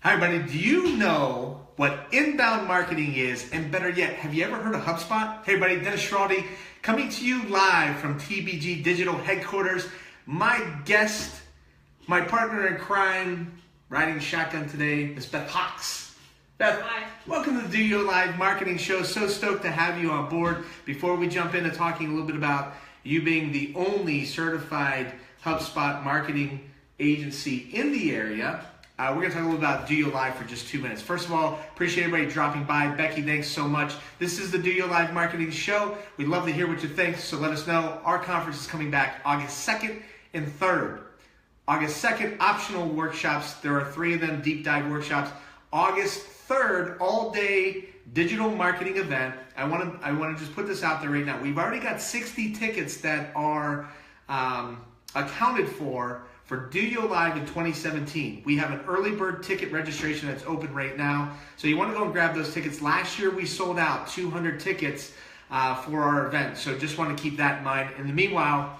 Hi everybody, do you know what inbound marketing is? And better yet, have you ever heard of HubSpot? Hey everybody, Dennis Schiraldi coming to you live from TBG Digital Headquarters. My guest, my partner in crime, riding shotgun today, is Beth Hawks. Beth, hi. Welcome to the DOYO Live Marketing Show. So stoked to have you on board. Before we jump into talking a little bit about you being the only certified HubSpot marketing agency in the area, we're going to talk a little about DOYO Live for just 2 minutes. First of all, appreciate everybody dropping by. Becky, thanks so much. This is the DOYO Live Marketing Show. We'd love to hear what you think, so let us know. Our conference is coming back August 2nd and 3rd. August 2nd, optional workshops. There are 3 of them, deep dive workshops. August 3rd, all-day digital marketing event. I want to just put this out there right now. We've already got 60 tickets that are accounted for DOYO Live in 2017. We have an early bird ticket registration that's open right now. So you want to go and grab those tickets. Last year we sold out 200 tickets for our event. So just want to keep that in mind. In the meanwhile,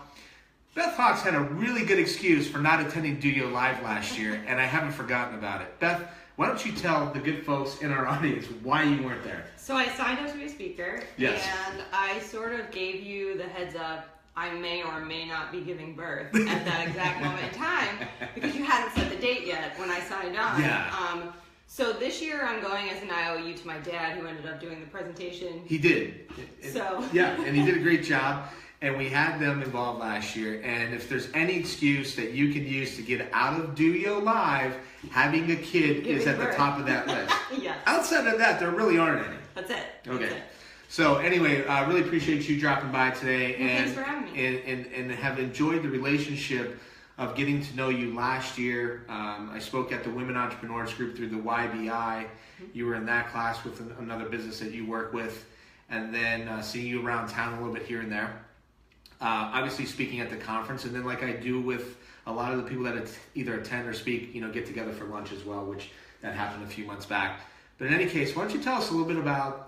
Beth Hawks had a really good excuse for not attending DOYO Live last year, and I haven't forgotten about it. Beth, why don't you tell the good folks in our audience why you weren't there? So I signed up to be a speaker, Yes. and I sort of gave you the heads up I may or may not be giving birth at that exact moment in time because you hadn't set the date yet when I signed on. Yeah. So this year I'm going as an IOU to my dad, who ended up doing the presentation. He did. So yeah, and he did a great job. And we had them involved last year. And if there's any excuse that you can use to get out of DOYO Live, having a kid is at the top of that list. Yes. Outside of that, there really aren't any. That's it. Okay. That's it. So anyway, I really appreciate you dropping by today, Well, and thanks for having me. and have enjoyed the relationship of getting to know you last year. I spoke at the Women Entrepreneurs Group through the YBI. You were in that class with another business that you work with, and then seeing you around town a little bit here and there. Obviously speaking at the conference, and then like I do with a lot of the people that either attend or speak, get together for lunch as well, which that happened a few months back. But in any case, why don't you tell us a little bit about,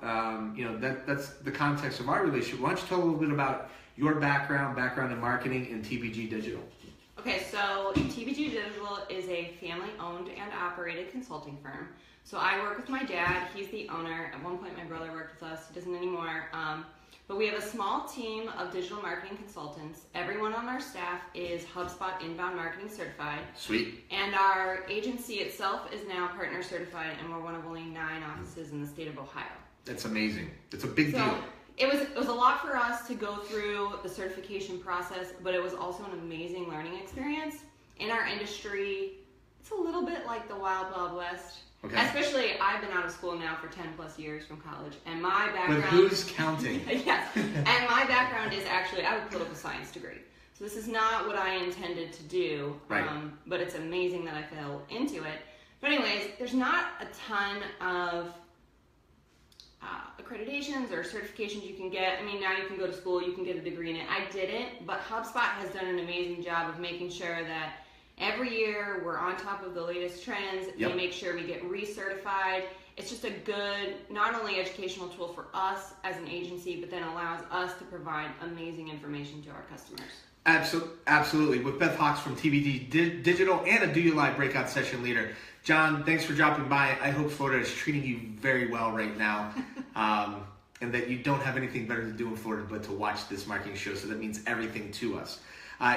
that's the context of our relationship. Why don't you tell a little bit about your background in marketing in TBG Digital? Okay, so TBG Digital is a family-owned and operated consulting firm. So I work with my dad. He's the owner. At one point, my brother worked with us. He doesn't anymore. But we have a small team of digital marketing consultants. Everyone on our staff is HubSpot inbound marketing certified. Sweet. And our agency itself is now partner certified, and we're one of only 9 offices in the state of Ohio. That's amazing. It's a big deal. It was a lot for us to go through the certification process, but it was also an amazing learning experience. In our industry, it's a little bit like the Wild Wild West. Okay. Especially, I've been out of school now for 10 plus years from college, and my background... But who's counting? Yes, and my background is actually, I have a political science degree. So this is not what I intended to do, right. But it's amazing that I fell into it. But anyways, there's not a ton of accreditations or certifications you can get. I mean, now you can go to school, you can get a degree in it. I didn't, but HubSpot has done an amazing job of making sure that every year we're on top of the latest trends. Yep. We make sure we get recertified. It's just a good, not only educational tool for us as an agency, but then allows us to provide amazing information to our customers. Absolutely. With Beth Hawks from TBG Digital and a DOYO Live breakout session leader. John, thanks for dropping by. I hope Florida is treating you very well right now. And that you don't have anything better to do in Florida but to watch this marketing show. So that means everything to us.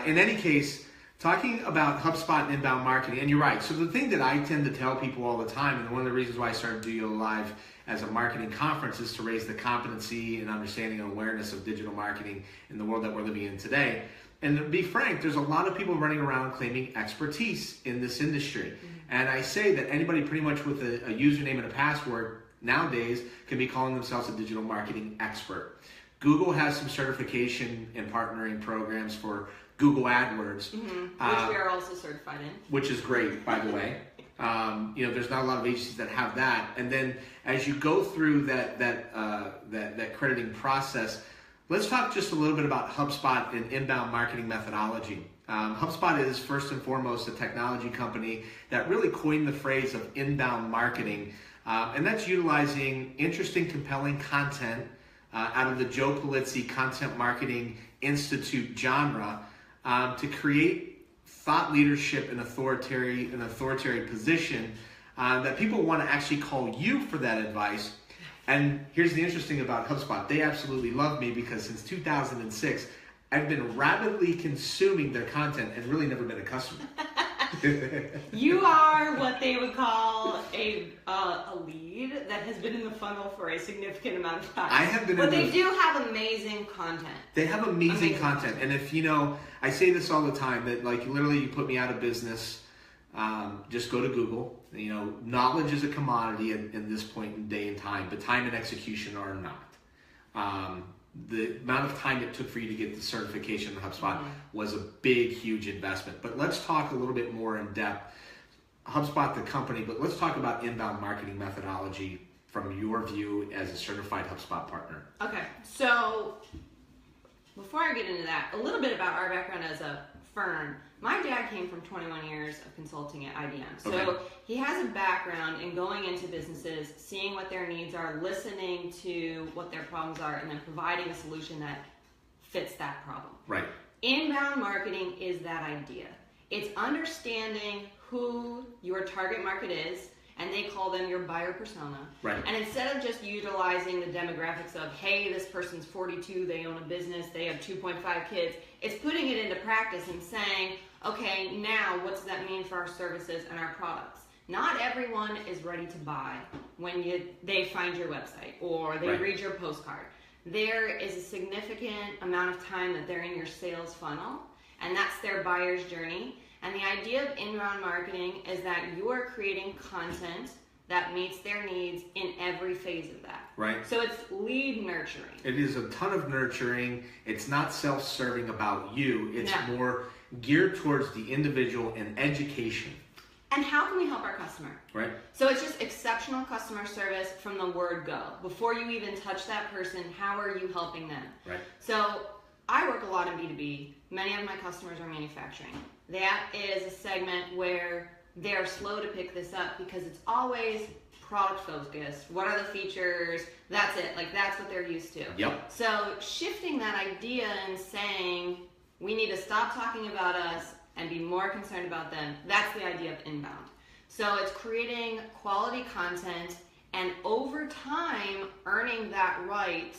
In any case, talking about HubSpot and inbound marketing, and you're right. So the thing that I tend to tell people all the time, and one of the reasons why I started DOYO Live as a marketing conference, is to raise the competency and understanding and awareness of digital marketing in the world that we're living in today. And to be frank, there's a lot of people running around claiming expertise in this industry. Mm-hmm. And I say that anybody pretty much with a username and a password nowadays can be calling themselves a digital marketing expert. Google has some certification and partnering programs for Google AdWords. Mm-hmm. Which we are also certified in. Which is great, by the way. There's not a lot of agencies that have that. And then as you go through that crediting process, let's talk just a little bit about HubSpot and inbound marketing methodology. HubSpot is first and foremost a technology company that really coined the phrase of inbound marketing. And that's utilizing interesting, compelling content out of the Joe Pulizzi Content Marketing Institute genre to create thought leadership and authoritative position that people want to actually call you for that advice. And here's the interesting about HubSpot. They absolutely love me because since 2006, I've been rapidly consuming their content and really never been a customer. You are what they would call a lead that has been in the funnel for a significant amount of time. I have been but they do have amazing content. They have amazing content. And if, I say this all the time, that like literally you put me out of business, just go to Google. Knowledge is a commodity in this point in day and time, but time and execution are not. The amount of time it took for you to get the certification in HubSpot was a big, huge investment. But let's talk a little bit more in depth. HubSpot, the company, but let's talk about inbound marketing methodology from your view as a certified HubSpot partner. Okay, so before I get into that, a little bit about our background as a firm. My dad came from 21 years of consulting at IBM. So he has a background in going into businesses, seeing what their needs are, listening to what their problems are, and then providing a solution that fits that problem. Right. Inbound marketing is that idea. It's understanding who your target market is, and they call them your buyer persona. Right. And instead of just utilizing the demographics of, hey, this person's 42, they own a business, they have 2.5 kids, it's putting it into practice and saying, okay, now what does that mean for our services and our products? Not everyone is ready to buy when they find your website or they read your postcard. There is a significant amount of time that they're in your sales funnel, and that's their buyer's journey. And the idea of inbound marketing is that you are creating content that meets their needs in every phase of that. Right. So it's lead nurturing. It is a ton of nurturing. It's not self-serving about you. It's more geared towards the individual and education. And how can we help our customer? Right. So it's just exceptional customer service from the word go. Before you even touch that person, how are you helping them? Right. So I work a lot in B2B. Many of my customers are manufacturing. That is a segment where they're slow to pick this up because it's always product focused. What are the features? That's it. Like that's what they're used to. Yep. So shifting that idea and saying we need to stop talking about us and be more concerned about them. That's the idea of inbound. So it's creating quality content and over time earning that right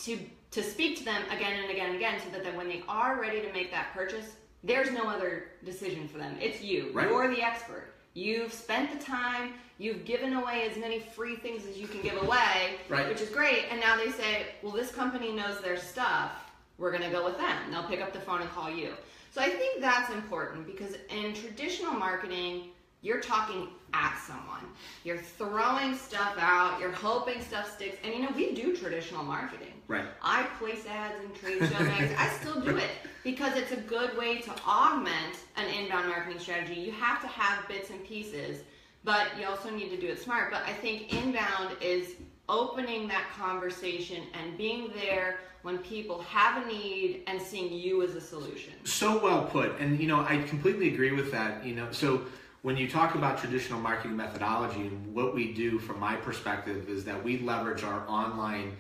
to speak to them again and again and again so that when they are ready to make that purchase, there's no other decision for them. It's you. Right. You're the expert. You've spent the time. You've given away as many free things as you can give away, which is great. And now they say, well, this company knows their stuff. We're going to go with them. They'll pick up the phone and call you. So I think that's important because in traditional marketing, you're talking at someone. You're throwing stuff out. You're hoping stuff sticks. And we do traditional marketing. Right. I place ads in trade show magazines. I still do it because it's a good way to augment an inbound marketing strategy. You have to have bits and pieces, but you also need to do it smart. But I think inbound is opening that conversation and being there when people have a need and seeing you as a solution. So well put. And, I completely agree with that. So when you talk about traditional marketing methodology, what we do from my perspective is that we leverage our online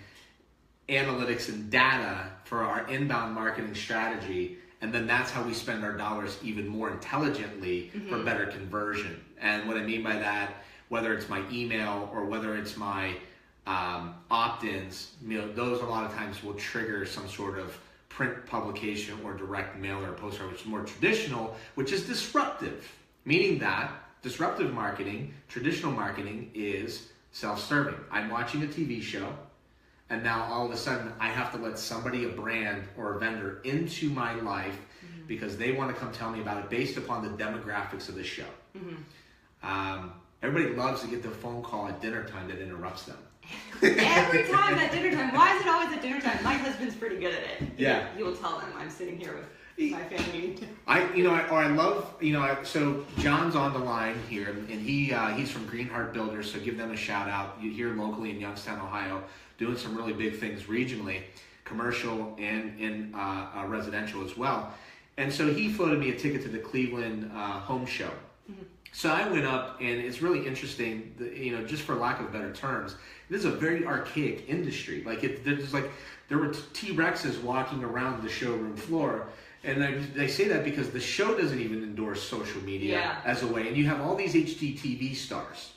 analytics and data for our inbound marketing strategy, and then that's how we spend our dollars even more intelligently for better conversion. And what I mean by that, whether it's my email or whether it's my opt-ins, those a lot of times will trigger some sort of print publication or direct mail or postcard, which is more traditional, which is disruptive, meaning that disruptive marketing, traditional marketing, is self-serving. I'm watching a TV show, and now all of a sudden I have to let somebody, a brand or a vendor, into my life because they want to come tell me about it based upon the demographics of the show. Everybody loves to get the phone call at dinner time that interrupts them. Every time at dinner time. Why is it always at dinner time? My husband's pretty good at it. Yeah. You will tell them I'm sitting here with my family. I love, so John's on the line here, and he's from Greenheart Builders, so give them a shout out. You're here locally in Youngstown, Ohio, doing some really big things regionally, commercial and in residential as well. And so he floated me a ticket to the Cleveland home show. So I went up, and it's really interesting, just for lack of better terms, this is a very archaic industry. There were T-Rexes walking around the showroom floor, And they say that because the show doesn't even endorse social media as a way. And you have all these HGTV stars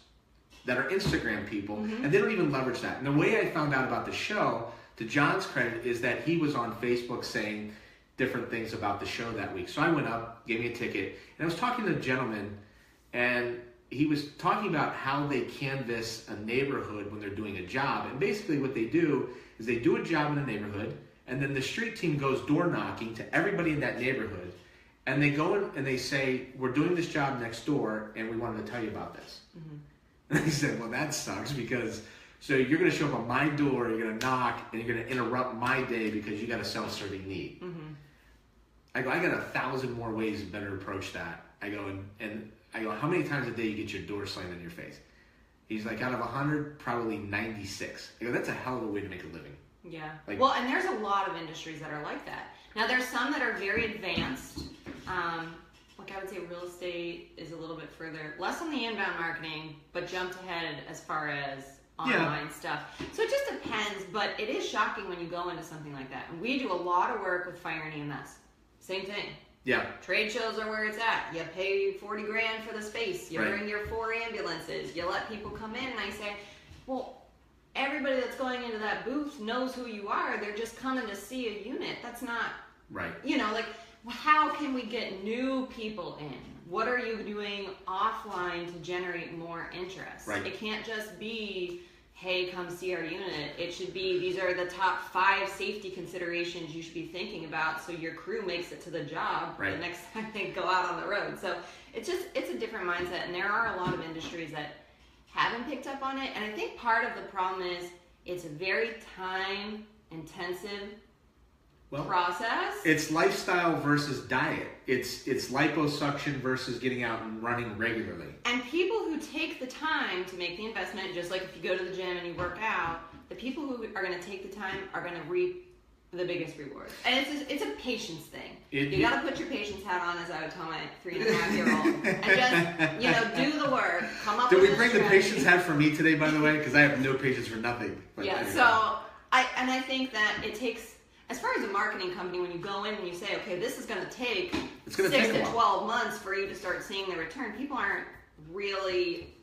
that are Instagram people, and they don't even leverage that. And the way I found out about the show, to John's credit, is that he was on Facebook saying different things about the show that week. So I went up, gave me a ticket, and I was talking to a gentleman, and he was talking about how they canvass a neighborhood when they're doing a job. And basically what they do is they do a job in a neighborhood, and then the street team goes door knocking to everybody in that neighborhood, and they go in and they say, we're doing this job next door, and we wanted to tell you about this. And I said, well, that sucks, because so you're going to show up on my door, you're going to knock, and you're going to interrupt my day because you got a self-serving need. I go, I got 1,000 more ways to better approach that. I go, and I go, how many times a day you get your door slammed in your face? He's like, out of 100, probably 96. I go, that's a hell of a way to make a living. Yeah. Like, well, and there's a lot of industries that are like that. Now, there's some that are very advanced. Like I would say real estate is a little bit further, less on the inbound marketing, but jumped ahead as far as online stuff. So it just depends, but it is shocking when you go into something like that. And we do a lot of work with fire and EMS. Same thing. Yeah. Trade shows are where it's at. You pay 40 grand for the space. You bring your 4 ambulances. You let people come in, and I say, well, everybody that's going into that booth knows who you are. They're just coming to see a unit. That's not, you know, like, how can we get new people in? What are you doing offline to generate more interest? It can't just be, hey, come see our unit. It should be, these are the top 5 safety considerations you should be thinking about so your crew makes it to the job the next time they go out on the road. So it's a different mindset, and there are a lot of industries that haven't picked up on it. And I think part of the problem is it's a very time-intensive process. It's lifestyle versus diet. It's liposuction versus getting out and running regularly. And people who take the time to make the investment, just like if you go to the gym and you work out, the people who are going to take the time are going to reap the biggest rewards. And it's a patience thing. You got to put your patience hat on, as I would tell my 3.5-year-old, and just do the work. Come up. Did we bring the patience hat for me today, by the way? Because I have no patience for nothing. So I think that it takes. As far as a marketing company, when you go in and you say, okay, this is going to take 6 to 12 months for you to start seeing the return, people aren't really,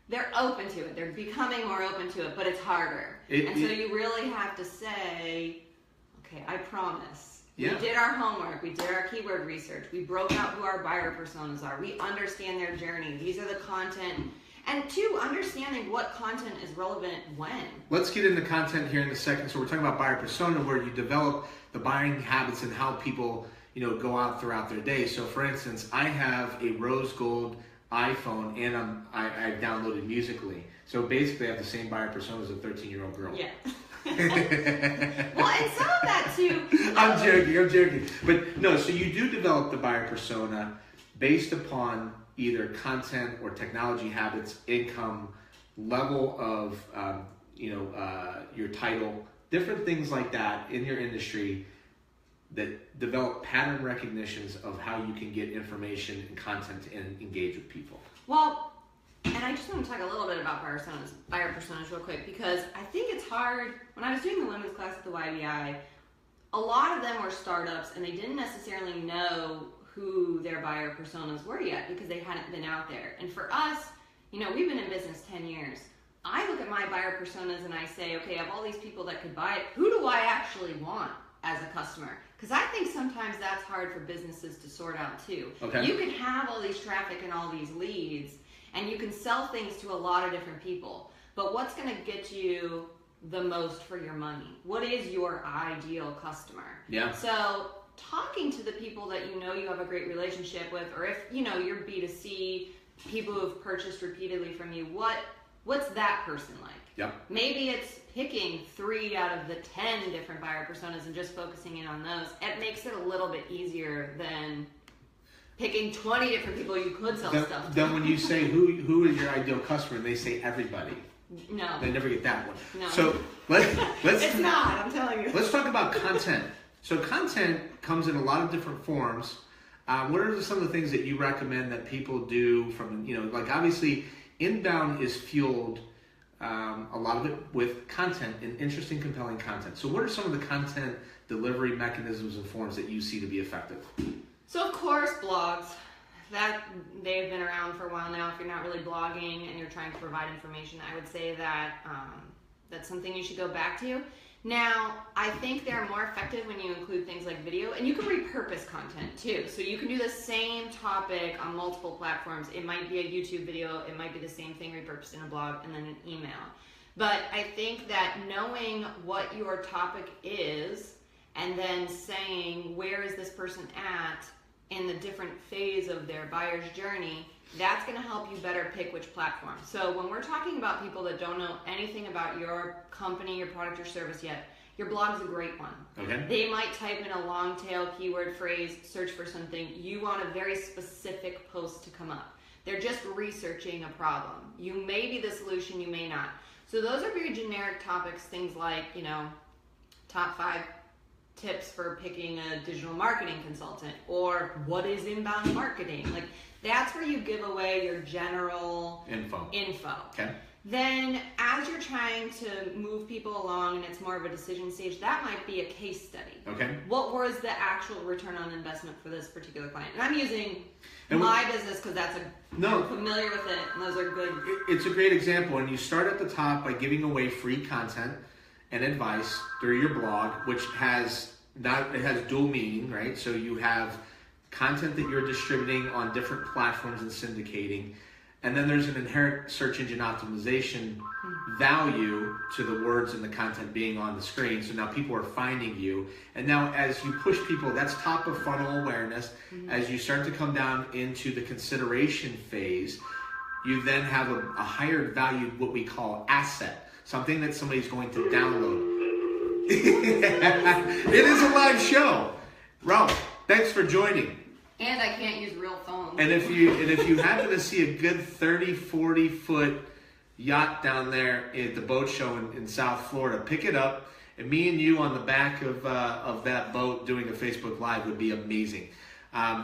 they're open to it. They're becoming more open to it, but it's harder. So you really have to say, okay, I promise. We did our homework. We did our keyword research. We broke out who our buyer personas are. We understand their journey. These are the content. And 2, understanding what content is relevant when. Let's get into content here in a second. So we're talking about buyer persona, where you develop the buying habits and how people, go out throughout their day. So for instance, I have a rose gold iPhone, and I downloaded Musical.ly. So basically I have the same buyer persona as a 13-year-old girl. Yeah. Well, and some of that too. I'm joking. But no, so you do develop the buyer persona based upon either content or technology habits, income, level of, your title, different things like that in your industry that develop pattern recognitions of how you can get information and content and engage with people. Well, and I just want to talk a little bit about buyer personas real quick, because I think it's hard. When I was doing the women's class at the YBI, a lot of them were startups, and they didn't necessarily know who their buyer personas were yet because they hadn't been out there. And for us, we've been in business 10 years. I look at my buyer personas and I say, okay, of all these people that could buy it, who do I actually want as a customer? Because I think sometimes that's hard for businesses to sort out too. Okay. You can have all these traffic and all these leads, and you can sell things to a lot of different people. But what's going to get you the most for your money? What is your ideal customer? Yeah. So talking to the people that you have a great relationship with, or if you're B2C, people who have purchased repeatedly from you, what's that person like? Yep. Maybe it's picking 3 out of the 10 different buyer personas and just focusing in on those. It makes it a little bit easier than picking 20 different people you could sell stuff to. Then when you say who is your ideal customer, and they say everybody. No. They never get that one. No. So let's it's not, I'm telling you. Let's talk about content. So content comes in a lot of different forms. What are some of the things that you recommend that people do from, like obviously inbound is fueled a lot of it with content and interesting, compelling content. So what are some of the content delivery mechanisms and forms that you see to be effective? So of course, blogs. That they've been around for a while now. If you're not really blogging and you're trying to provide information, I would say that that's something you should go back to. Now, I think they're more effective when you include things like video, and you can repurpose content too. So you can do the same topic on multiple platforms. It might be a YouTube video, it might be the same thing repurposed in a blog and then an email. But I think that knowing what your topic is and then saying where is this person at in the different phase of their buyer's journey, that's going to help you better pick which platform. So when we're talking about people that don't know anything about your company, your product, or service yet, your blog's a great one. Okay. They might type in a long tail keyword phrase, search for something. You want a very specific post to come up. They're just researching a problem. You may be the solution, you may not. So those are very generic topics, things like, top 5 tips for picking a digital marketing consultant, or what is inbound marketing. Like, that's where you give away your general info. Okay. Then as you're trying to move people along and it's more of a decision stage, that might be a case study. Okay. What was the actual return on investment for this particular client? And I'm using my business because I'm familiar with it, and those are good. It's a great example, and you start at the top by giving away free content and advice through your blog, which has dual meaning, right? So you have content that you're distributing on different platforms and syndicating, and then there's an inherent search engine optimization value to the words and the content being on the screen. So now people are finding you, and now as you push people, that's top of funnel awareness. As you start to come down into the consideration phase, you then have a higher value, what we call asset. Something that somebody's going to download. It is a live show. Ralph, thanks for joining. And I can't use real phones. And if you happen to see a good 30, 40 foot yacht down there at the boat show in South Florida, pick it up. And me and you on the back of that boat doing a Facebook Live would be amazing.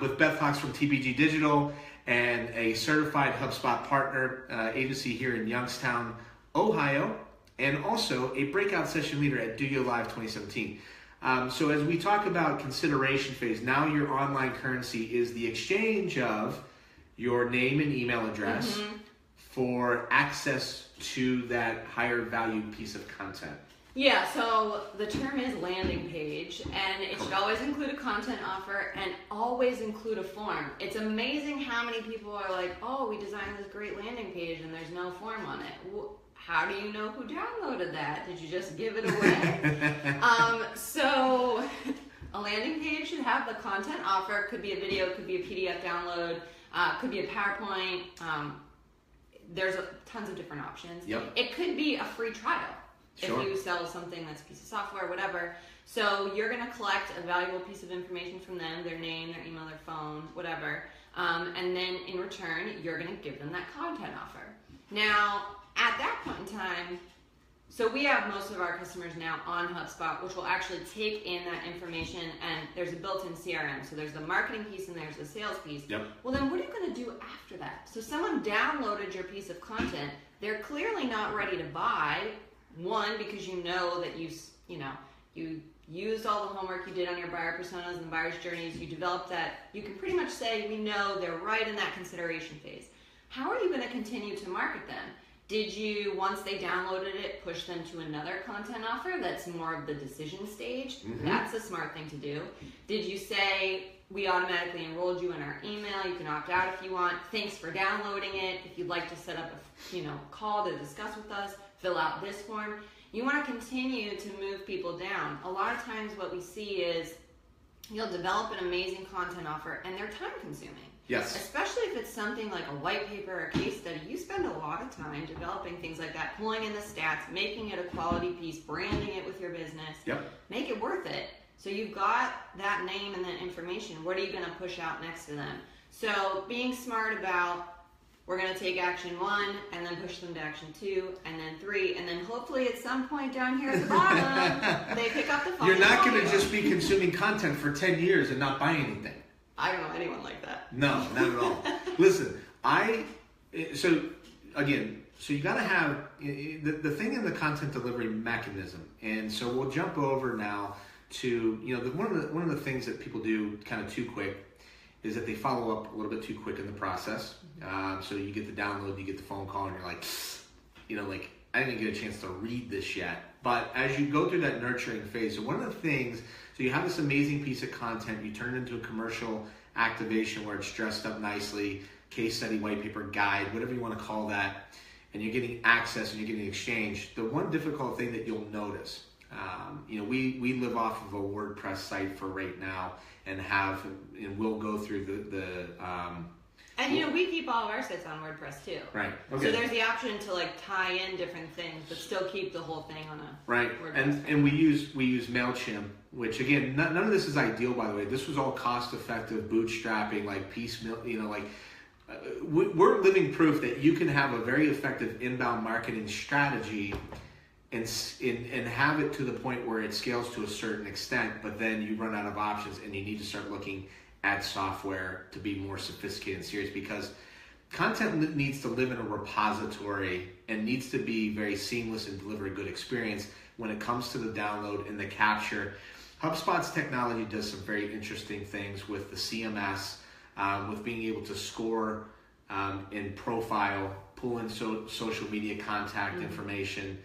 With Beth Hawks from TBG Digital and a certified HubSpot partner agency here in Youngstown, Ohio, and also a breakout session leader at DOYO Live 2017. So as we talk about consideration phase, now your online currency is the exchange of your name and email address for access to that higher value piece of content. Yeah, so the term is landing page, and it should always include a content offer and always include a form. It's amazing how many people are like, oh, we designed this great landing page and there's no form on it. How do you know who downloaded that? Did you just give it away? So a landing page should have the content offer. It could be a video, could be a PDF download, could be a PowerPoint. There's tons of different options. Yep. It could be a free trial. Sure. If you sell something that's a piece of software, whatever. So you're going to collect a valuable piece of information from them, their name, their email, their phone, whatever. And then in return, you're going to give them that content offer. Now, at that point in time, so we have most of our customers now on HubSpot, which will actually take in that information, and there's a built-in CRM. So there's the marketing piece and there's the sales piece. Yep. Well, then what are you going to do after that? So someone downloaded your piece of content. They're clearly not ready to buy. One, because you know that you used all the homework you did on your buyer personas and buyer's journeys. You developed that. You can pretty much say, we know they're right in that consideration phase. How are you going to continue to market them? Did you, once they downloaded it, push them to another content offer that's more of the decision stage? That's a smart thing to do. Did you say, we automatically enrolled you in our email, you can opt out if you want, thanks for downloading it, if you'd like to set up a call to discuss with us, fill out this form. You want to continue to move people down. A lot of times what we see is you'll develop an amazing content offer and they're time consuming. Yes. Especially if it's something like a white paper or a case study, you spend a lot of time developing things like that, pulling in the stats, making it a quality piece, branding it with your business. Yep. Make it worth it. So you've got that name and that information. What are you going to push out next to them? So being smart about, we're going to take action 1 and then push them to action 2 and then 3, and then hopefully at some point down here at the bottom, they pick up the phone. You're not going to just be consuming content for 10 years and not buy anything. I don't know anyone like that. No, not at all. Listen, so again, so you got to have the thing in the content delivery mechanism. And so we'll jump over now to, one of the things that people do kind of too quick is that they follow up a little bit too quick in the process. So you get the download, you get the phone call, and you're like, I didn't get a chance to read this yet. But as you go through that nurturing phase, so one of the things, so you have this amazing piece of content, you turn it into a commercial activation where it's dressed up nicely, case study, white paper, guide, whatever you want to call that, and you're getting access and you're getting exchange. The one difficult thing that you'll notice, we live off of a WordPress site for right now, and we'll go through we keep all of our sites on WordPress too. Right. Okay. So there's the option to like tie in different things, but still keep the whole thing on a WordPress. And we use MailChimp, which again, none of this is ideal, by the way. This was all cost-effective bootstrapping, like piecemeal. We're living proof that you can have a very effective inbound marketing strategy and have it to the point where it scales to a certain extent, but then you run out of options and you need to start looking at software to be more sophisticated and serious, because content needs to live in a repository and needs to be very seamless and deliver a good experience when it comes to the download and the capture. HubSpot's technology does some very interesting things with the CMS, with being able to score and profile, pull in social media contact information,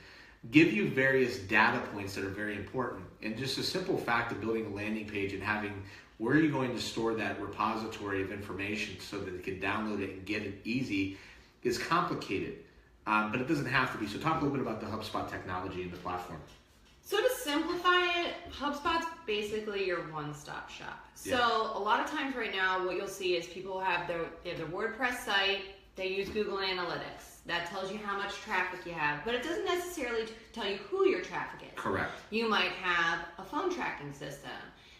give you various data points that are very important. And just a simple fact of building a landing page and having where are you going to store that repository of information so that they can download it and get it easy is complicated, but it doesn't have to be. So talk a little bit about the HubSpot technology and the platform. So to simplify it, HubSpot's basically your one-stop shop. Yeah. So a lot of times right now, what you'll see is people have their WordPress site, they use Google Analytics. That tells you how much traffic you have, but it doesn't necessarily tell you who your traffic is. Correct. You might have a phone tracking system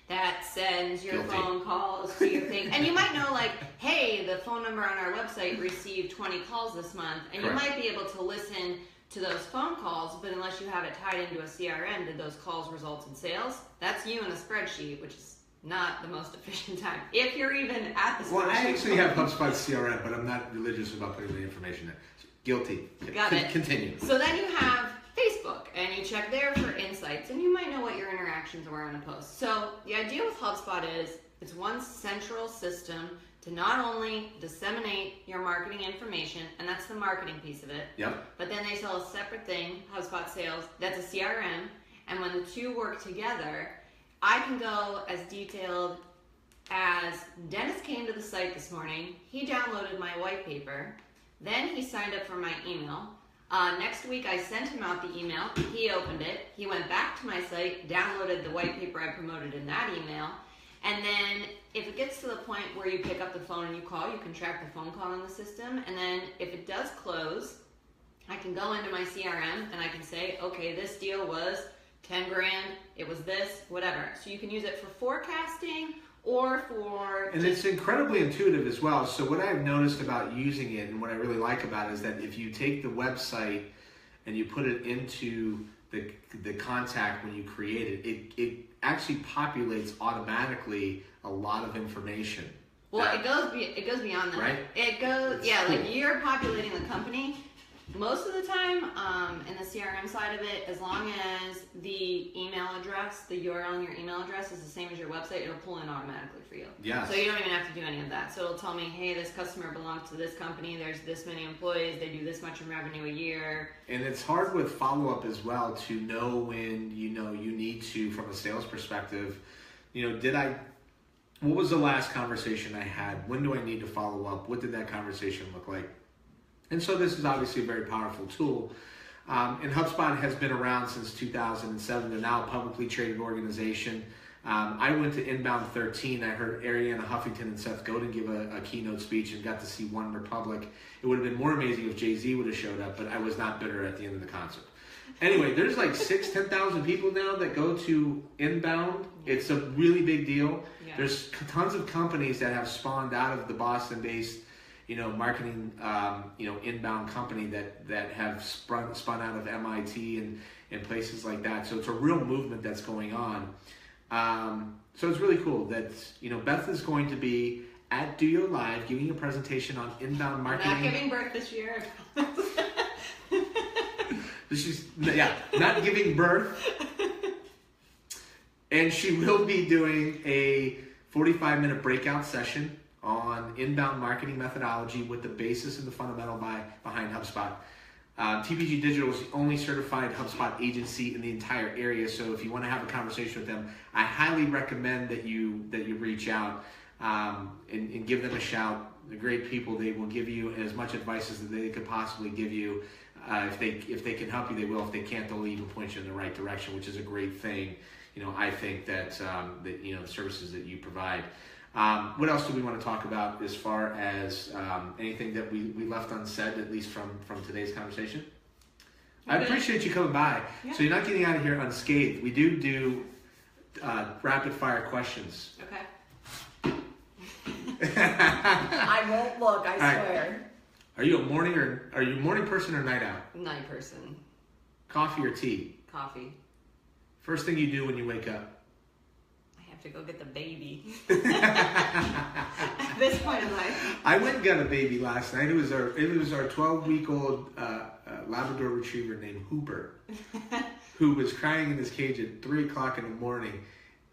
that sends your Guilty. phone calls to your thing. And you might know, like, hey, the phone number on our website received 20 calls this month, and Correct. you might be able to listen to those phone calls, but unless you have it tied into a CRM, did those calls result in sales? That's you in a spreadsheet, which is not the most efficient time, if you're even at the spreadsheet. Well, I actually have HubSpot CRM, but I'm not religious about putting the information there. Guilty. Got it. Continue. So then you have Facebook, and you check there for insights, and you might know what your interactions were on a post. So the idea with HubSpot is it's one central system to not only disseminate your marketing information, and that's the marketing piece of it, but then they sell a separate thing, HubSpot Sales, that's a CRM, and when the two work together, I can go as detailed as Dennis came to the site this morning, he downloaded my white paper, then he signed up for my email. Next week I sent him out the email, he opened it, he went back to my site, downloaded the white paper I promoted in that email, and then if it gets to the point where you pick up the phone and you call, you can track the phone call in the system, and then if it does close, I can go into my CRM and I can say, okay, this deal was 10 grand, it was this, whatever. So you can use it for forecasting or for... And it's incredibly intuitive as well. So what I've noticed about using it and what I really like about it is that if you take the website and you put it into the contact when you create it, it actually populates automatically a lot of information. Well, it goes beyond that. Right? It goes, It's yeah, cool. like you're populating the company. Most of the time, in the CRM side of it, as long as the email address, the URL in your email address is the same as your website, it'll pull in automatically for you. Yes. So you don't even have to do any of that. So it'll tell me, hey, this customer belongs to this company, there's this many employees, they do this much in revenue a year. And it's hard with follow-up as well to know when you need to, from a sales perspective, what was the last conversation I had? When do I need to follow up? What did that conversation look like? And so this is obviously a very powerful tool. And HubSpot has been around since 2007. They're now a publicly traded organization. I went to Inbound 13. I heard Arianna Huffington and Seth Godin give a keynote speech and got to see One Republic. It would have been more amazing if Jay-Z would have showed up, but I was not bitter at the end of the concert. Anyway, there's like 10,000 people now that go to Inbound. It's a really big deal. Yeah. There's tons of companies that have spawned out of the Boston-based marketing, inbound company that have spun out of MIT and places like that. So it's a real movement that's going on. So it's really cool that, Beth is going to be at DOYO Live giving a presentation on inbound marketing. I'm not giving birth this year. She's not giving birth. And she will be doing a 45-minute breakout session on inbound marketing methodology with the basis and the fundamental behind HubSpot. TBG Digital is the only certified HubSpot agency in the entire area, so if you want to have a conversation with them, I highly recommend that you reach out and give them a shout. They're great people. They will give you as much advice as they could possibly give you. If they can help you, they will. If they can't, they'll even point you in the right direction, which is a great thing. I think that the services that you provide. What else do we want to talk about as far as anything that we left unsaid, at least from today's conversation? I appreciate you coming by. Yeah. So you're not getting out of here unscathed. We do rapid fire questions. Okay. I won't look, I swear. Right. Are you a morning person or night owl? Night person. Coffee or tea? Coffee. First thing you do when you wake up? I have to go get the baby. At this point in life. I went and got a baby last night. It was our 12-week-old Labrador Retriever named Hooper, who was crying in his cage at 3 o'clock in the morning.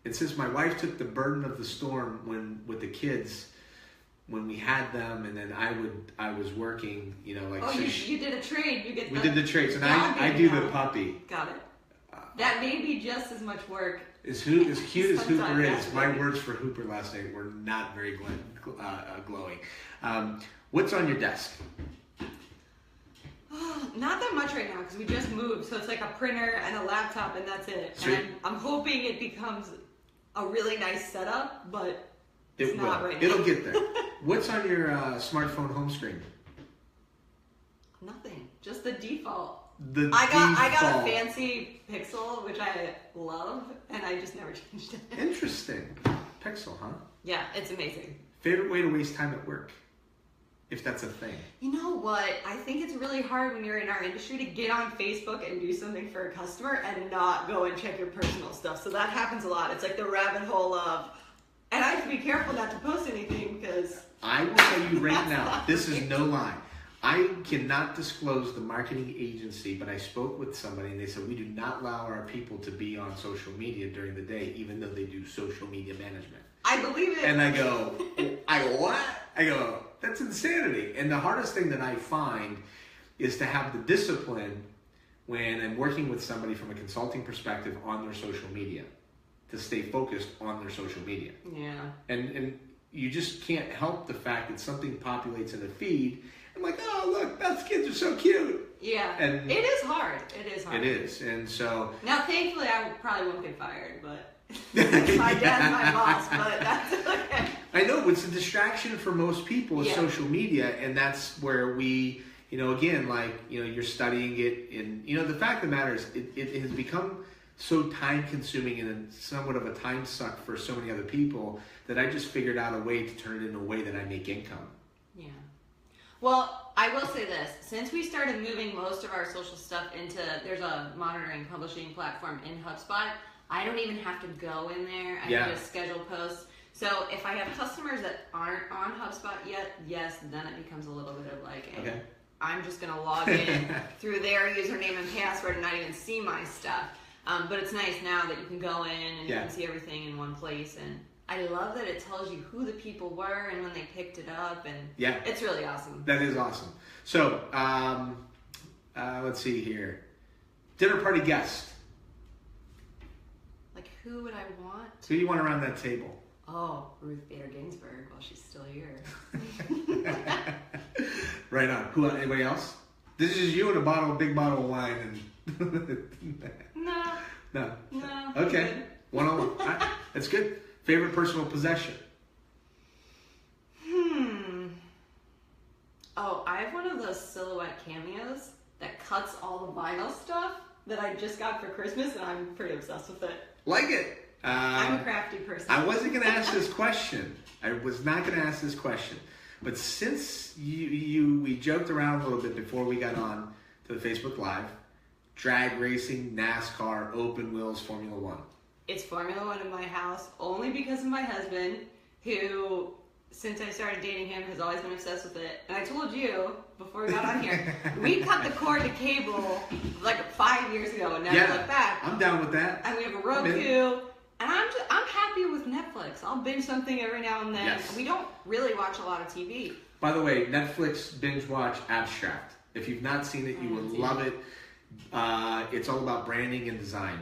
And since my wife took the burden of the storm with the kids, when we had them, and then I was working, you did a trade. We did the trades, and I do the puppy. Got it. That may be just as much work. As cute as Hooper is, my words for Hooper last night were not very glowing. What's on your desk? Not that much right now because we just moved, so it's like a printer and a laptop, and that's it. Sweet. And I'm hoping it becomes a really nice setup, but it's not right now. It'll get there. What's on your smartphone home screen? Nothing. Just the default. I got a fancy Pixel, which I love, and I just never changed it. Interesting. Pixel, huh? Yeah, it's amazing. Favorite way to waste time at work? If that's a thing. You know what? I think it's really hard when you're in our industry to get on Facebook and do something for a customer and not go and check your personal stuff. So that happens a lot. It's like the rabbit hole of, and I have to be careful not to post anything because... I will tell you right now, this is no lie. I cannot disclose the marketing agency, but I spoke with somebody and they said, we do not allow our people to be on social media during the day, even though they do social media management. I believe it. And I go, what? I go, that's insanity. And the hardest thing that I find is to have the discipline when I'm working with somebody from a consulting perspective on their social media, to stay focused on their social media. Yeah. And you just can't help the fact that something populates in a feed. I'm like, oh, look, Beth's kids are so cute. Yeah, and it is hard. It is hard. It is, and so... Now, thankfully, I probably won't get fired, but... my dad's my boss, but that's okay. I know, it's a distraction for most people with social media, and that's where we, again, you're studying it, and, the fact of the matter is, it has become so time-consuming and somewhat of a time suck for so many other people that I just figured out a way to turn it into a way that I make income. Yeah. Well, I will say this. Since we started moving most of our social stuff there's a monitoring publishing platform in HubSpot, I don't even have to go in there. I can just schedule posts. So if I have customers that aren't on HubSpot yet, yes, then it becomes a little bit of hey, I'm just going to log in through their username and password and not even see my stuff. But it's nice now that you can go in and you can see everything in one place, and I love that it tells you who the people were and when they picked it up, and it's really awesome. That is awesome. So, let's see here. Dinner party guest. Like, who would I want? Who do you want around that table? Oh, Ruth Bader Ginsburg, while she's still here. Right on. Who? Anybody else? This is you and a big bottle of wine. No. Okay. One-on-one. That's good. Favorite personal possession? Oh, I have one of those silhouette cameos that cuts all the vinyl stuff that I just got for Christmas, and I'm pretty obsessed with it. Like it. I'm a crafty person. I wasn't going to ask this question. I was not going to ask this question. But since we joked around a little bit before we got on to the Facebook Live, drag racing, NASCAR, open wheels, Formula One. It's Formula One in my house only because of my husband, who since I started dating him, has always been obsessed with it. And I told you before we got on here, we cut the cord to cable like 5 years ago and never looked back. I'm down with that. And we have a Roku, and I'm happy with Netflix. I'll binge something every now and then. Yes. We don't really watch a lot of TV. By the way, Netflix binge watch Abstract. If you've not seen it, you will love it. It's all about branding and design.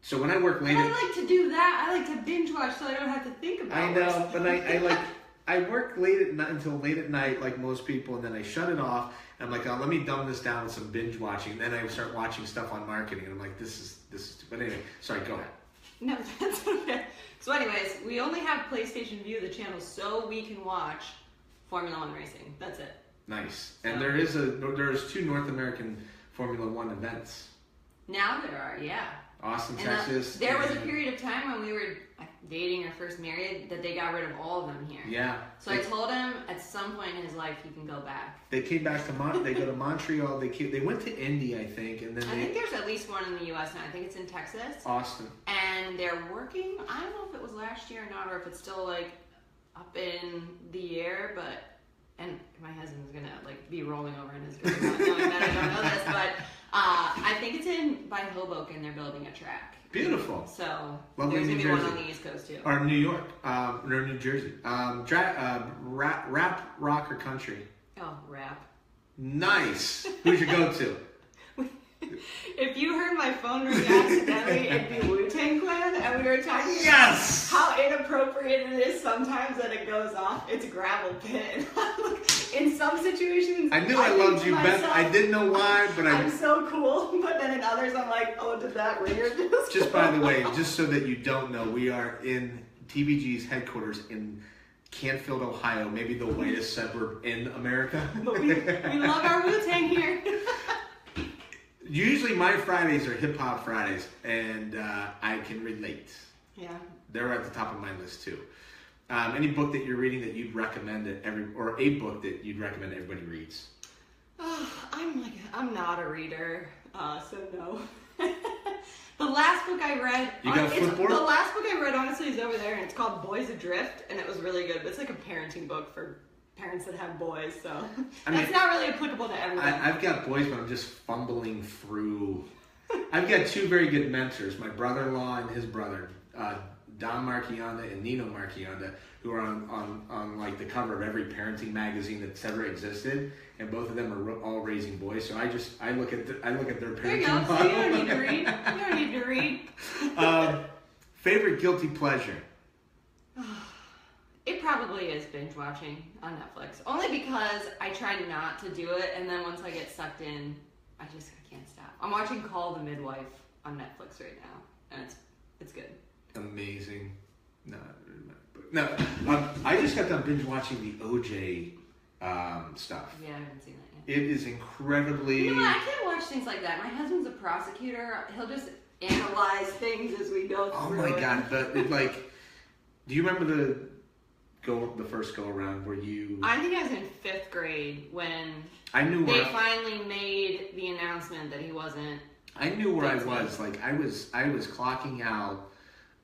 So when I work late, I like to do that. I like to binge watch so I don't have to think about it. I know, but I work late at night until late at night, like most people, and then I shut it off. And I'm like, oh, let me dumb this down with some binge watching. And then I start watching stuff on marketing, and I'm like, this is. But anyway, sorry, go ahead. No, that's okay. So, anyways, we only have PlayStation View, the channel, so we can watch Formula One racing. That's it. Nice. And there's 2 North American Formula One events. Now there are, yeah. Austin, Texas. There was a period of time when we were dating or first married that they got rid of all of them here. Yeah. So I told him at some point in his life he can go back. They came back to they go to Montreal. They went to Indy, I think, and then I think there's at least one in the U.S. now. I think it's in Texas. Austin. And they're working. I don't know if it was last year or not, or if it's still like up in the air, but. And my husband's gonna like be rolling over in his grave not knowing that I don't know this, but I think it's by Hoboken. They're building a track. Beautiful. So lovely. There's New gonna be Jersey. one on the East Coast too. Or New York, or New Jersey. Rap, rock, or country? Oh, rap. Nice. Who's your go-to? If you heard my phone ring accidentally, it'd be Wu-Tang Clan, and we were talking about how inappropriate it is sometimes that it goes off. It's a gravel pit. In some situations, I knew I loved you, Beth. I didn't know why, but I'm so cool. But then in others, I'm like, oh, did that ringer just by the way, just so that you don't know, we are in TBG's headquarters in Canfield, Ohio, maybe the whitest suburb in America. But we love our Wu-Tang here. Usually my Fridays are hip-hop Fridays, and I can relate. Yeah. They're at the top of my list, too. Any book that you're reading that you'd recommend or a book that you'd recommend everybody reads? I'm not a reader, so no. The last book I read... You got a flipboard? The last book I read, honestly, is over there, and it's called Boys Adrift, and it was really good. But it's like a parenting book for parents that have boys, so that's not really applicable to everyone. I've got boys, but I'm just fumbling through. I've got 2 very good mentors, my brother-in-law and his brother, Don Marchionda and Nino Marchionda, who are on like the cover of every parenting magazine that's ever existed, and both of them are all raising boys. So I look at their parenting. There you go. So you don't need to read. You don't need to read. Favorite guilty pleasure? It probably is binge watching on Netflix. Only because I try not to do it, and then once I get sucked in, I can't stop. I'm watching Call the Midwife on Netflix right now, and it's good. Amazing. No. I just got done binge watching the OJ stuff. Yeah, I haven't seen that yet. It is incredibly... You know what? I can't watch things like that. My husband's a prosecutor. He'll just analyze things as we go through. Oh my God. Do you remember the first go around where you... I think I was in 5th grade when they finally made the announcement that he wasn't... I knew where I was. Like I was clocking out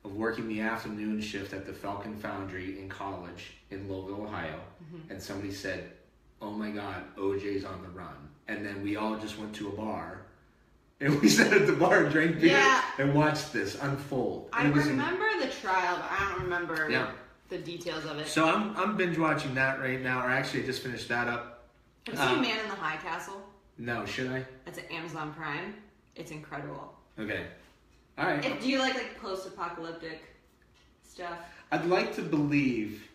of working the afternoon shift at the Falcon Foundry in college in Lowville, Ohio, and somebody said, "Oh my God, OJ's on the run," and then we all just went to a bar, and we sat at the bar and drank beer and watched this unfold. I remember the trial, but I don't remember the details of it. So I'm binge watching that right now, or actually I just finished that up. Have you seen Man in the High Castle? No, should I? It's at Amazon Prime. It's incredible. Okay. All right. Do you like post-apocalyptic stuff? I'd like to believe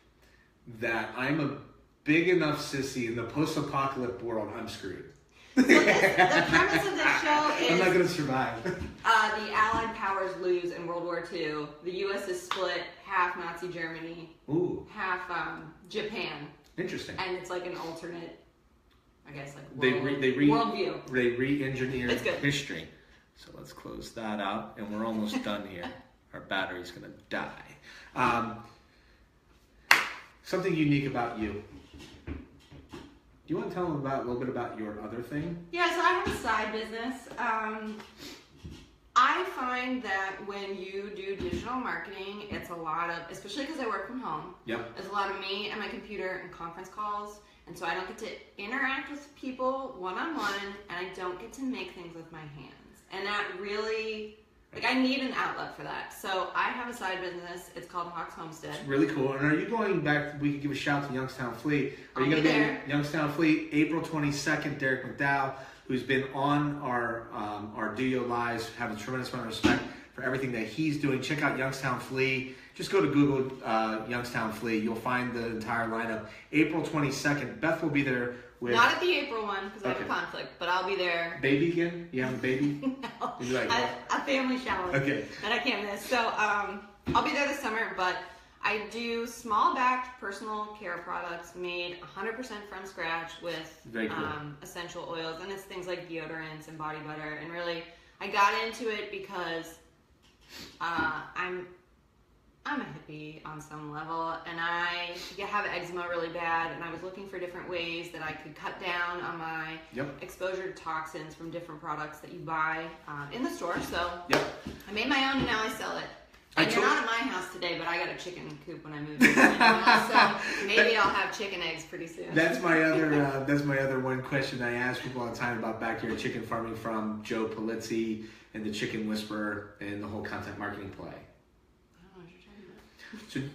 that I'm a big enough sissy in the post-apocalyptic world, I'm screwed. So the premise of this show is... I'm not going to survive. The Allied powers lose in World War II. The U.S. is split, half Nazi Germany, half Japan. Interesting. And it's like an alternate, I guess, like worldview. They re-engineer history. So let's close that out, and we're almost done here. Our battery's going to die. Something unique about you. Do you want to tell them a little bit about your other thing? Yeah, so I have a side business. I I find that when you do digital marketing, it's a lot of, especially because I work from home, Yep. it's a lot of me and my computer and conference calls. And so I don't get to interact with people one-on-one, and I don't get to make things with my hands. And that really, like, I need an outlet for that. So I have a side business. It's called Hawks Homestead. It's really cool. And are you going back, we could give a shout to Youngstown Fleet. Are you going to be there. at Youngstown Fleet, April 22nd, Derek McDowell, who's been on our DOYO Lives, have a tremendous amount of respect for everything that he's doing. Check out Youngstown Fleet. Just go to Google Youngstown Fleet. You'll find the entire lineup. April 22nd. Beth will be there with... Not at the April one, because I have a conflict, but I'll be there. Baby again? You have a baby? No. Like, a family shower. Okay. That I can't miss. So I'll be there this summer, but I do small batch personal care products made 100% from scratch with Very cool. essential oils, and it's things like deodorants and body butter. And really, I got into it because I'm a hippie on some level, and I have eczema really bad, and I was looking for different ways that I could cut down on my exposure to toxins from different products that you buy in the store. So I made my own, and now I sell it. And you're not at my house today, but I got a chicken coop when I moved in. So maybe I'll have chicken eggs pretty soon. That's my other one question I ask people all the time about backyard chicken farming, from Joe Polizzi and the Chicken Whisperer and the whole content marketing play.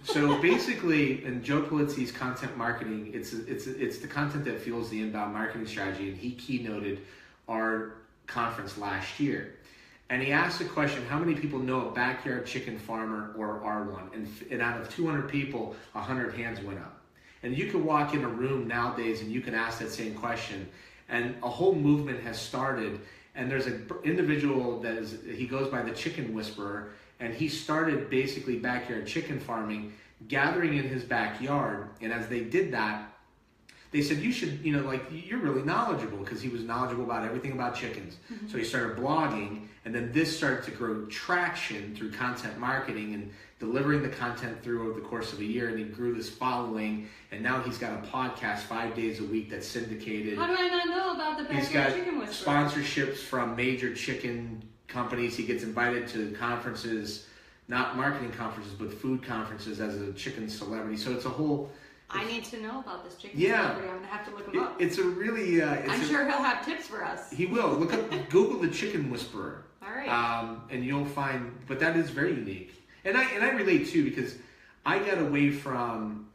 So basically, in Joe Polizzi's content marketing, it's the content that fuels the inbound marketing strategy, and he keynoted our conference last year. And he asked the question, how many people know a backyard chicken farmer or are one? And out of 200 people, 100 hands went up. And you can walk in a room nowadays and you can ask that same question, and a whole movement has started. And there's an individual he goes by the Chicken Whisperer, and he started basically backyard chicken farming, gathering in his backyard. And as they did that, they said, you should, you're really knowledgeable, because he was knowledgeable about everything about chickens. Mm-hmm. So he started blogging, and then this started to grow traction through content marketing and delivering the content through over the course of a year. And he grew this following, and now he's got a podcast 5 days a week that's syndicated. How do I not know about the backyard chicken whisperer? He's got sponsorships from major chicken companies. He gets invited to conferences, not marketing conferences, but food conferences as a chicken celebrity. So it's a whole... I need to know about this chicken celebrity. I'm going to have to look him up. It's a really... I'm sure he'll have tips for us. He will. Google the Chicken Whisperer. All right. And you'll find... But that is very unique. And I relate too, because I got away from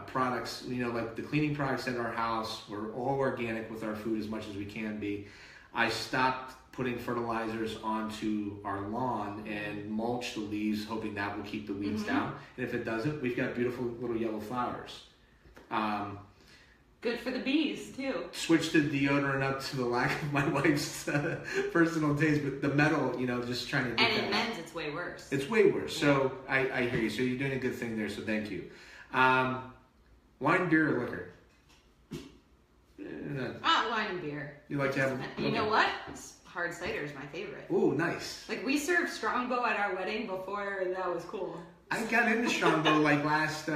products, like the cleaning products at our house. We're all organic with our food as much as we can be. I stopped putting fertilizers onto our lawn and mulch the leaves, hoping that will keep the weeds down. And if it doesn't, we've got beautiful little yellow flowers. Good for the bees too. Switched the deodorant up to the lack of my wife's personal taste, but the metal, just trying to get and that. in men's, it's way worse. It's way worse. So I hear you. So you're doing a good thing there. So thank you. Wine, beer, or liquor? Wine and beer. You like to have? You know what? Hard cider is my favorite. Ooh, nice. Like, we served Strongbow at our wedding before that was cool. I got into Strongbow like last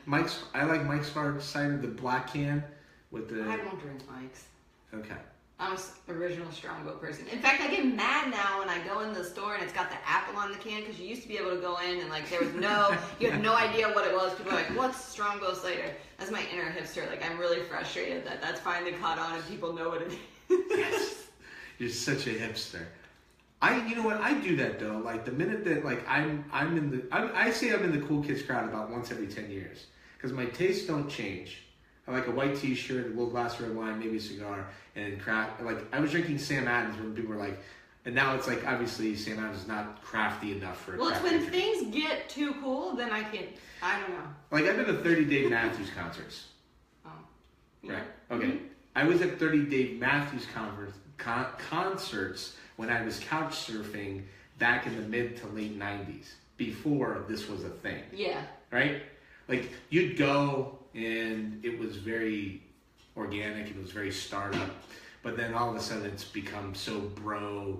Mike's. I like Mike's hard cider, the black can with the. I don't drink Mike's. Okay. I'm an original Strongbow person. In fact, I get mad now when I go in the store and it's got the apple on the can, because you used to be able to go in and there was you had no idea what it was. People are like, what's Strongbow cider? That's my inner hipster. I'm really frustrated that that's finally caught on and people know what it is. Yes. You're such a hipster. You know what? I do that though. The minute that I say I'm in the cool kids crowd about once every 10 years, because my tastes don't change. I like a white T-shirt, a little glass of red wine, maybe a cigar, and craft. I was drinking Sam Adams when people were like, and now it's obviously Sam Adams is not crafty enough for. Well, it's when things get too cool, then I don't know. I've been to 30 Dave Matthews concerts. Oh. Yeah. Right. Okay. Mm-hmm. I was at 30 Dave Matthews concerts when I was couch surfing back in the mid to late 90s, before this was a thing. Yeah. Right? You'd go and it was very organic, it was very startup, but then all of a sudden it's become so bro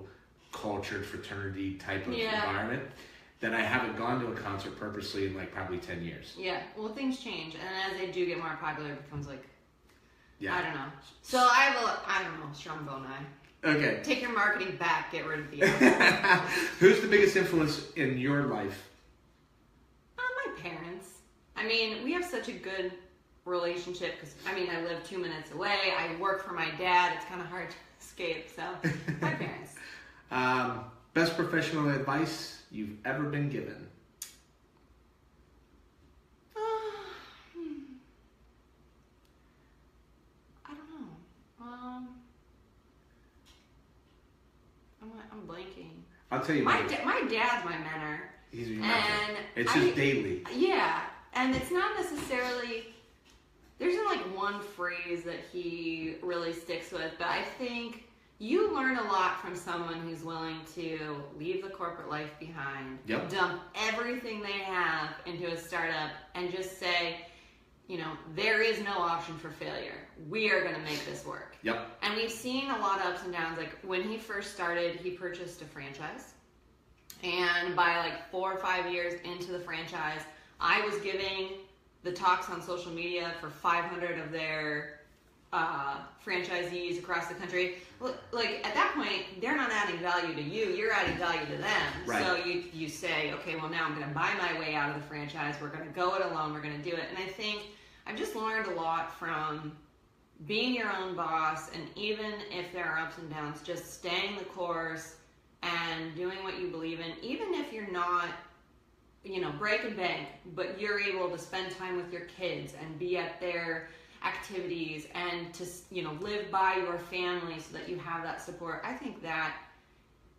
cultured fraternity type of environment that I haven't gone to a concert purposely in probably 10 years. Yeah. Well, things change, and as they do get more popular, it becomes yeah. I don't know. So I don't know, Strongbow and I. Okay. Take your marketing back. Get rid of the other. Who's the biggest influence in your life? My parents. I mean, we have such a good relationship because, I mean, I live 2 minutes away. I work for my dad. It's kind of hard to escape. So, my parents. Best professional advice you've ever been given? I don't know. I'm blanking. I'll tell you. My dad's my mentor. He's your mentor. It's just daily. Yeah, and it's not necessarily. There isn't like one phrase that he really sticks with, but I think you learn a lot from someone who's willing to leave the corporate life behind, dump everything they have into a startup, and just say, you know, there is no option for failure. We are going to make this work. Yep. And we've seen a lot of ups and downs. Like when he first started, he purchased a franchise. And by like 4 or 5 years into the franchise, I was giving the talks on social media for 500 of their franchisees across the country. Like at that point, they're not adding value to you, you're adding value to them. Right. So you say, okay, well now I'm going to buy my way out of the franchise, we're going to go it alone, we're going to do it. And I think I've just learned a lot from being your own boss, and even if there are ups and downs, just staying the course and doing what you believe in, even if you're not, you know, break and bank, but you're able to spend time with your kids and be at their activities and to, you know, live by your family so that you have that support. I think that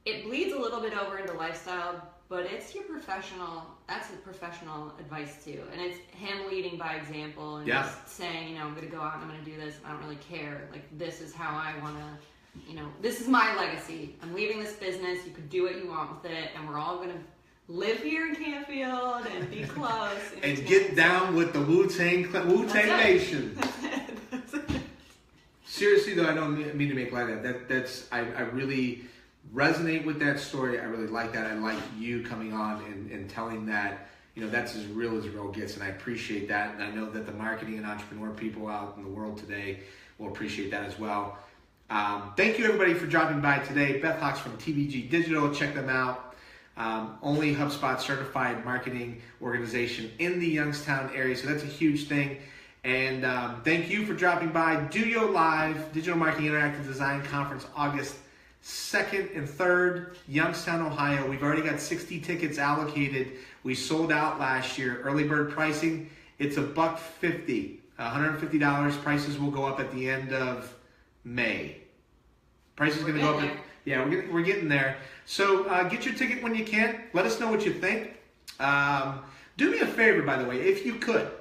it bleeds a little bit over into lifestyle, but it's your professional, that's a professional advice too. And it's him leading by example and just saying, you know, I'm going to go out and I'm going to do this. And I don't really care. Like, this is how I want to, you know, this is my legacy. I'm leaving this business. You could do what you want with it. And we're all going to live here in Canfield and be close. And get down with the Wu-Tang Nation. That's it. Seriously though, I don't mean to make light of that. I really resonate with that story. I really like that. I like you coming on and telling that, you know, that's as real gets, and I appreciate that. And I know that the marketing and entrepreneur people out in the world today will appreciate that as well. Thank you everybody for dropping by today. Beth Hawks from TBG Digital, check them out. Only HubSpot certified marketing organization in the Youngstown area, so that's a huge thing. And thank you for dropping by. DOYO Live Digital Marketing Interactive Design Conference, August 2nd and 3rd, Youngstown, Ohio. We've already got 60 tickets allocated. We sold out last year. Early bird pricing, it's $150. $150. Prices will go up at the end of May. Prices going to go up. Yeah, we're getting there. So get your ticket when you can. Let us know what you think. Do me a favor, by the way, if you could.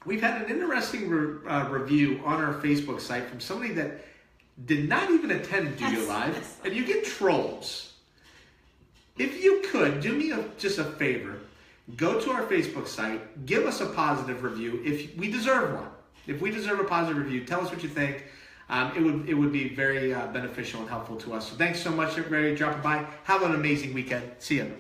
We've had an interesting review on our Facebook site from somebody that did not even attend DOYO Live, and you get trolls. If you could, do me just a favor. Go to our Facebook site. Give us a positive review. If we deserve one. If we deserve a positive review, tell us what you think. It would be very beneficial and helpful to us. So thanks so much, everybody, dropping by. Have an amazing weekend. See you.